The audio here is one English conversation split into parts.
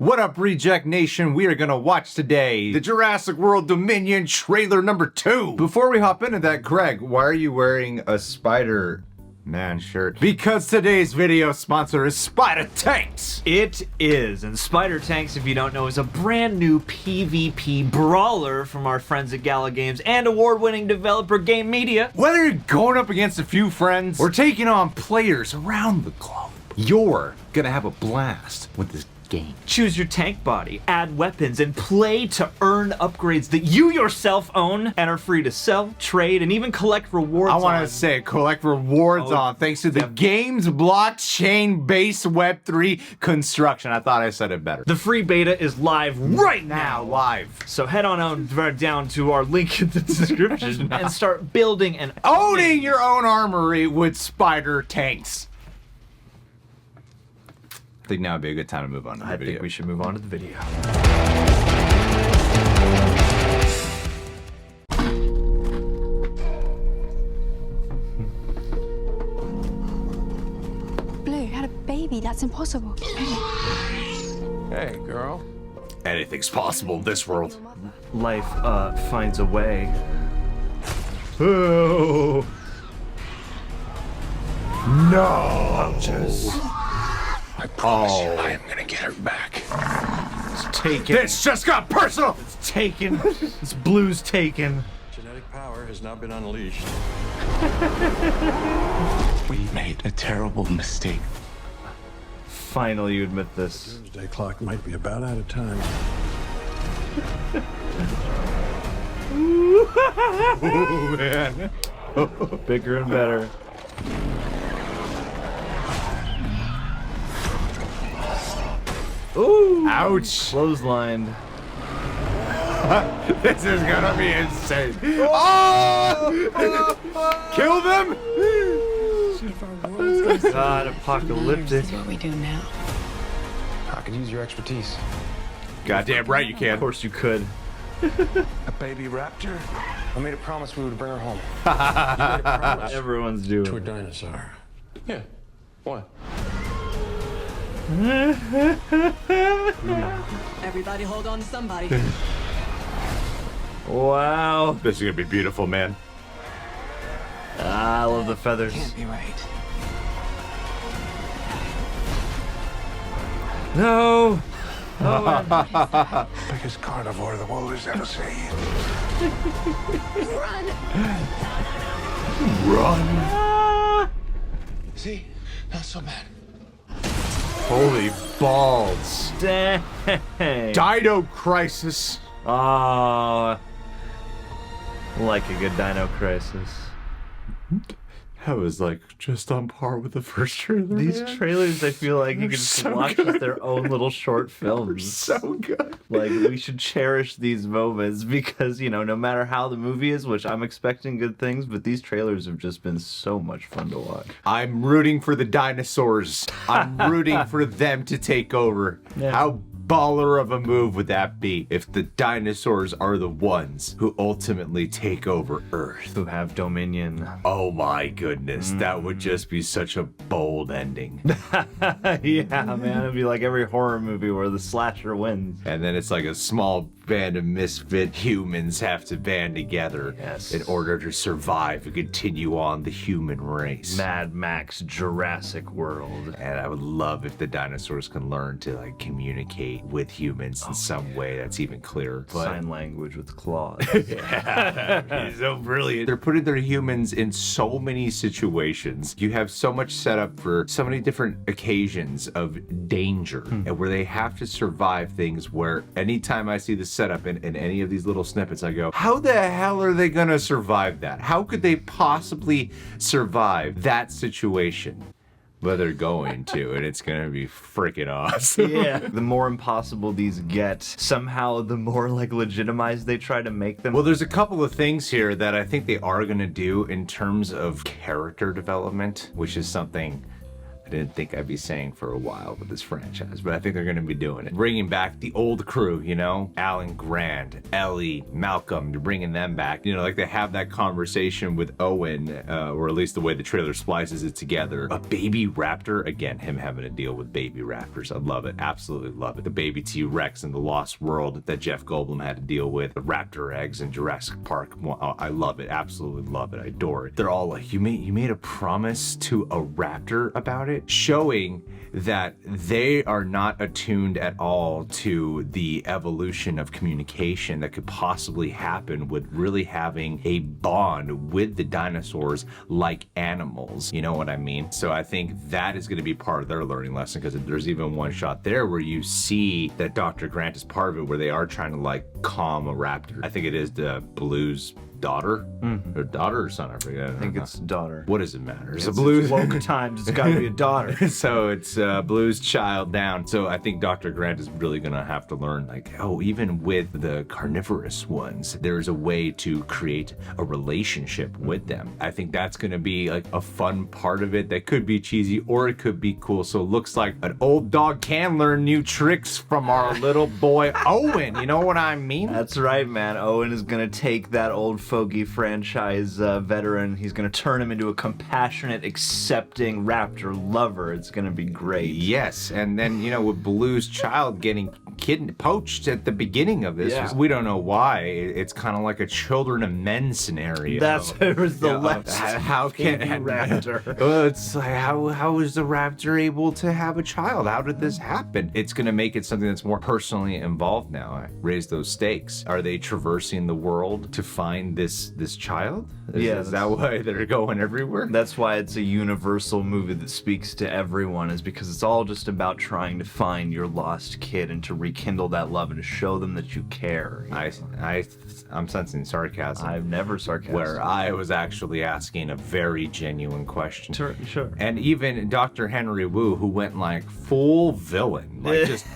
What up, Reject Nation? We are gonna watch today the Jurassic World Dominion trailer number 2. Before we hop into that, Greg, why are you wearing a Spider-Man shirt? Because today's video sponsor is Spider Tanks. It is, and Spider Tanks, if you don't know, is a brand new PvP brawler from our friends at Gala Games and award-winning developer Game Media. Whether you're going up against a few friends or taking on players around the globe, you're gonna have a blast with this game. Choose your tank body, add weapons, and play to earn upgrades that you yourself own and are free to sell, trade, and even collect rewards on. I want to say collect rewards on thanks to the game's blockchain-based Web3 construction. I thought I said it better. The free beta is live right now. Live. So head on down to our link in the description and start building and owning your own armory with Spider Tanks. I think now would be a good time to move on to the video. I think we should move on to the video. Blue, you had a baby. That's impossible. Hey, girl. Anything's possible in this world. Life finds a way. Oh. No. Pouches. I promise you, I am gonna get her back. It's taken. This just got personal. It's taken. This blue's taken. Genetic power has now been unleashed. We made a terrible mistake. Finally, you admit this. Doomsday clock might be about out of time. Oh, man. Bigger and better. Ooh! Ouch! Clotheslined. This is gonna be insane. Oh! Kill them! God, apocalyptic. What we do now? I could use your expertise. Goddamn right you Of can. course you could. A baby raptor? I made a promise we would bring her home. You made a promise Everyone's To a doing. dinosaur. Yeah. What? Everybody hold on to somebody. Wow. This is gonna be beautiful, man. I love the feathers. Can't be right. No. Biggest carnivore the world has ever seen. Run! See? Not so bad. Holy balls. Dang. Dino Crisis. Oh. Like a good Dino Crisis. That was like just on par with the first trailer. These man. trailers, I feel like you can just so watch good. as their own little short films. so good. Like, we should cherish these moments because, you know, no matter how the movie is, which I'm expecting good things, but these trailers have just been so much fun to watch. I'm rooting for the dinosaurs. I'm rooting for them to take over. Yeah. How baller of a move would that be if the dinosaurs are the ones who ultimately take over Earth? Who have dominion. Oh my goodness, that would just be such a bold ending. Yeah, man, it'd be like every horror movie where the slasher wins. And then it's like a small band of misfit humans have to band together Yes. in order to survive and continue on the human race. Mad Max Jurassic World. And I would love if the dinosaurs can learn to like communicate with humans in some way that's even clearer. But Sign language with claws. it's so brilliant. They're putting their humans in so many situations. You have so much set up for so many different occasions of danger and where they have to survive things where anytime I see the setup in any of these little snippets, I go, how the hell are they gonna survive that? How could they possibly survive that situation? But they're going to, and it's gonna be freaking awesome. Yeah. The more impossible these get, somehow the more like legitimized they try to make them. Well, there's a couple of things here that I think they are gonna do in terms of character development, which is something I didn't think I'd be saying for a while with this franchise, but I think they're going to be doing it. Bringing back the old crew, you know, Alan Grant, Ellie, Malcolm, you're bringing them back. You know, like they have that conversation with Owen, or at least the way the trailer splices it together. A baby raptor, again, him having to deal with baby raptors. I love it, absolutely love it. The baby T-Rex in the Lost World that Jeff Goldblum had to deal with, the raptor eggs in Jurassic Park. I love it, absolutely love it, I adore it. They're all like, you made a promise to a raptor about it, showing that they are not attuned at all to the evolution of communication that could possibly happen with really having a bond with the dinosaurs like animals. You know what I mean? So I think that is going to be part of their learning lesson, because there's even one shot there where you see that Dr. Grant is part of it, where they are trying to like calm a raptor. I think it is the Blue's daughter, or daughter or son, I forget. I think it's daughter. What does it matter? It's Blue's woke times. It's got to be a daughter. So it's Blue's child down. So I think Dr. Grant is really gonna have to learn, like, oh, even with the carnivorous ones, there's a way to create a relationship with them. I think that's gonna be like a fun part of it that could be cheesy or it could be cool. So it looks like an old dog can learn new tricks from our little boy Owen. You know what I mean? That's right, man. Owen is gonna take that old fogey franchise veteran. He's gonna turn him into a compassionate, accepting raptor lover. It's gonna be great. Yes, and then, you know, with Blue's child getting poached at the beginning of this, Yeah. we don't know why. It's kind of like a children of men scenario. That's it was the last how can raptor. Well, it's like how is the raptor able to have a child? How did this happen? It's gonna make it something that's more personally involved now. I raise those stakes. Are they traversing the world to find this child? Is that why they're going everywhere? That's why it's a universal movie that speaks to everyone, is because it's all just about trying to find your lost kid and to rekindle that love and to show them that you care. I'm sensing sarcasm. I've never sarcastic. Where I was actually asking a very genuine question. Sure. And even Dr. Henry Wu, who went like full villain, like just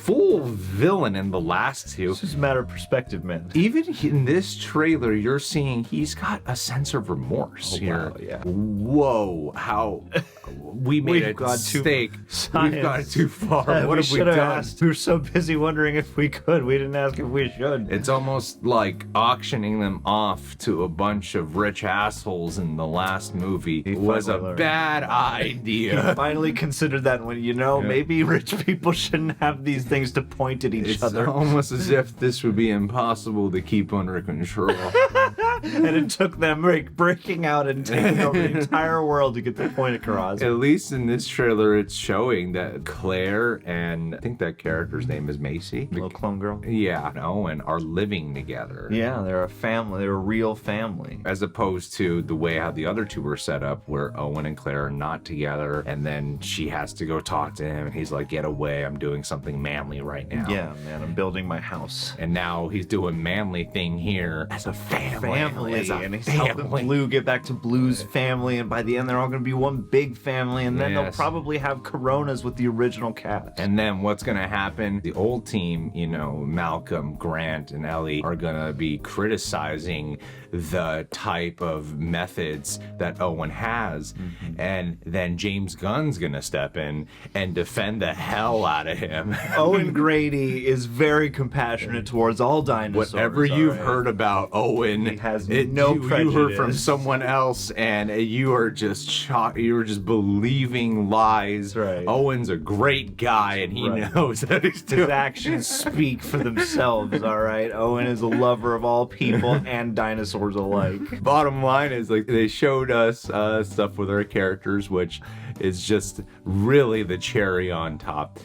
full villain in the last two. It's just a matter of perspective, man. Even in this trailer, you're seeing he's got a sense of remorse here. Wow, yeah. Whoa, how we made a mistake. We've gone too far. What have we done? Asked. We were so busy wondering if we could. We didn't ask if we should. It's almost like auctioning them off to a bunch of rich assholes in the last movie. It was a bad idea. Finally considered that when, maybe rich people shouldn't have these things to point at each other. It's almost as if this would be impossible to keep under control. And it took them breaking out and taking over the entire world to get the point across. At least in this trailer, it's showing that Claire and I think that character's name is Macy. Little clone girl. Yeah, and Owen are living together. Yeah, they're a family. They're a real family. As opposed to the way how the other two were set up, where Owen and Claire are not together, and then she has to go talk to him, and he's like, "Get away! I'm doing something manly right now." Yeah, man, I'm building my house. And now he's doing manly thing here as a family. And he's helping Blue get back to Blue's family, and by the end they're all going to be one big family, and then they'll probably have Coronas with the original cast. And then what's going to happen? The old team, Malcolm, Grant, and Ellie are going to be criticizing the type of methods that Owen has, and then James Gunn's going to step in and defend the hell out of him. Owen Grady is very compassionate towards all dinosaurs. Whatever you've heard about Owen, he has no prejudice. You heard from someone else, and you are just shocked. You are just believing lies. Right. Owen's a great guy, and he knows that he's doing. His actions speak for themselves. All right. Owen is a lover of all people and dinosaurs alike. Bottom line is, like, they showed us stuff with our characters, which is just really the cherry on top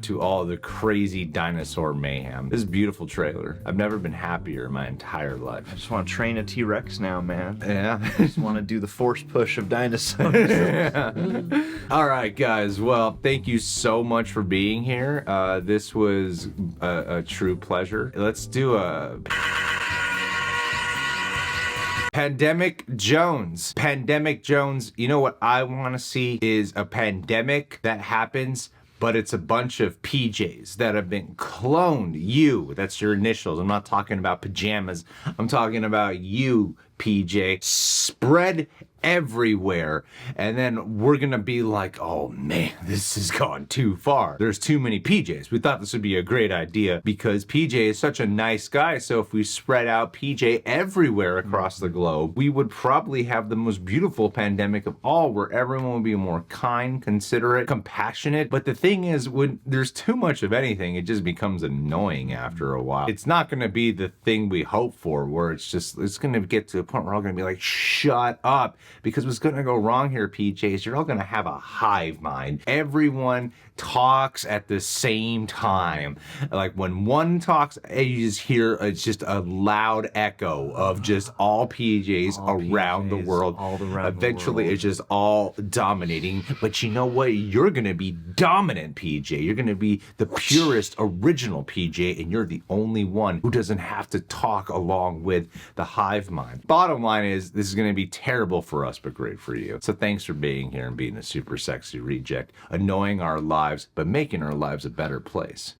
to all the crazy dinosaur mayhem. This is a beautiful trailer. I've never been happier in my entire life. I just want to train a T-Rex now, man. Yeah. I just want to do the force push of dinosaurs. All right, guys. Well, thank you so much for being here. This was a true pleasure. Let's do a... Pandemic Jones. Pandemic Jones. You know what I want to see is a pandemic that happens, but it's a bunch of PJs that have been cloned. You, that's your initials. I'm not talking about pajamas. I'm talking about you PJ spread everywhere, and then we're gonna be like, oh man, this has gone too far. There's too many PJs. We thought this would be a great idea because PJ is such a nice guy, so if we spread out PJ everywhere across the globe, we would probably have the most beautiful pandemic of all, where everyone would be more kind, considerate, compassionate. But the thing is, when there's too much of anything, it just becomes annoying after a while. It's not gonna be the thing we hope for, where it's gonna get to a point where we're all gonna be like, shut up. Because what's going to go wrong here, PJ, is you're all going to have a hive mind. Everyone talks at the same time. Like when one talks, you just hear it's just a loud echo of just all PJs around the world. Eventually, it's just all dominating. But you know what? You're going to be dominant, PJ. You're going to be the purest, original PJ, and you're the only one who doesn't have to talk along with the hive mind. Bottom line is, this is going to be terrible for us, but great for you. So thanks for being here and being a super sexy reject, annoying our lives, but making our lives a better place.